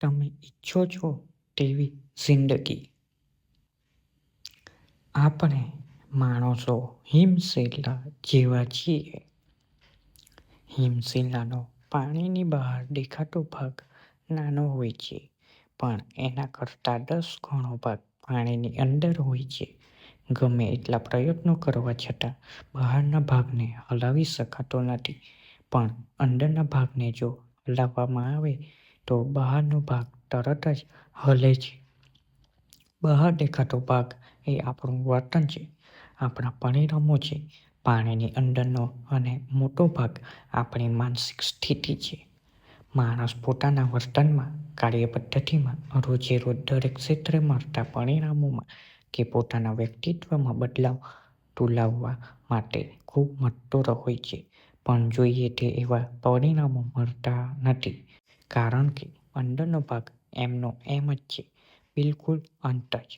તમે ઈચ્છો છો તેવી જિંદગી. આપણે માણસો હિમશીલા જેવા છીએ. હિમશીલાનો પાણીની બહાર દેખાતો ભાગ નાનો હોય છે, પણ એના કરતાં 10 ગણો ભાગ પાણીની અંદર હોય છે. ગમે એટલા પ્રયત્નો કરવા છતાં બહારના ભાગને હલાવી શકાતો નથી, પણ અંદરના ભાગને જો હલાવવામાં આવે તો બહારનો ભાગ તરત જ હલે છે. બહાર દેખાતો ભાગ એ આપણું વર્તન છે, આપણા પરિણામો છે. પાણીની અંદરનો અને મોટો ભાગ આપણી માનસિક સ્થિતિ છે. માણસ પોતાના વર્તનમાં, કાર્યપદ્ધતિમાં, રોજેરોજ દરેક ક્ષેત્રે મળતા પરિણામોમાં કે પોતાના વ્યક્તિત્વમાં બદલાવ તુલાવવા માટે ખૂબ મથતો હોય છે, પણ જોઈએ તે એવા પરિણામો મળતા નથી, કારણ કે અંદરનો ભાગ એમનો એમ જ છે, બિલકુલ અંત જ.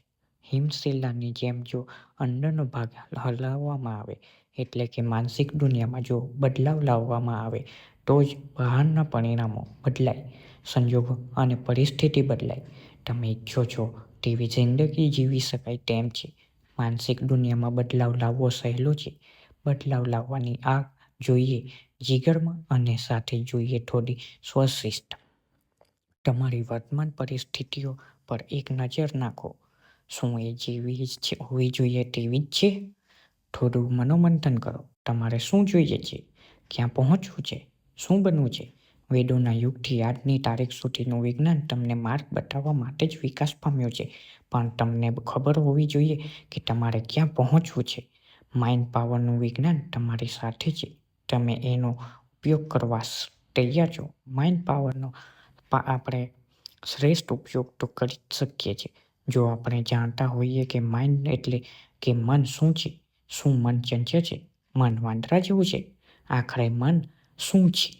હિમશીલાની જેમ જો અંદરનો ભાગ હલાવવામાં આવે, એટલે કે માનસિક દુનિયામાં જો બદલાવ લાવવામાં આવે, તો જ બહારના પરિણામો બદલાય, સંજોગો અને પરિસ્થિતિ બદલાય. તમે ઈચ્છો છો તેવી જિંદગી જીવી શકાય તેમ છે. માનસિક દુનિયામાં બદલાવ લાવવો સહેલો છે. બદલાવ લાવવાની આગ જોઈએ જીગરમાં અને સાથે જોઈએ થોડી સ્વશિસ્ત. તમારી વર્તમાન પરિસ્થિતિઓ પર એક નજર નાખો. શું એ જેવી જ હોવી જોઈએ તેવી જ છે? થોડું મનોમંથન કરો. તમારે શું જોઈએ છે? ક્યાં પહોંચવું છે? શું બનવું છે? વેદોના યુગથી આજની તારીખ સુધીનું વિજ્ઞાન તમને માર્ગ બતાવવા માટે જ વિકાસ પામ્યો છે, પણ તમને ખબર હોવી જોઈએ કે તમારે ક્યાં પહોંચવું છે. માઇન્ડ પાવરનું વિજ્ઞાન તમારી સાથે છે. તમે એનો ઉપયોગ કરવા તૈયાર છો? માઇન્ડ પાવરનો આપણે શ્રેષ્ઠ ઉપયોગ તો કરી જ શકીએ છીએ, જો આપણે જાણતા હોઈએ કે માઇન્ડ એટલે કે મન શું છે. શું મન ચંચળ છે? મન વાંદરા જેવું છે? આખરે મન શું છે?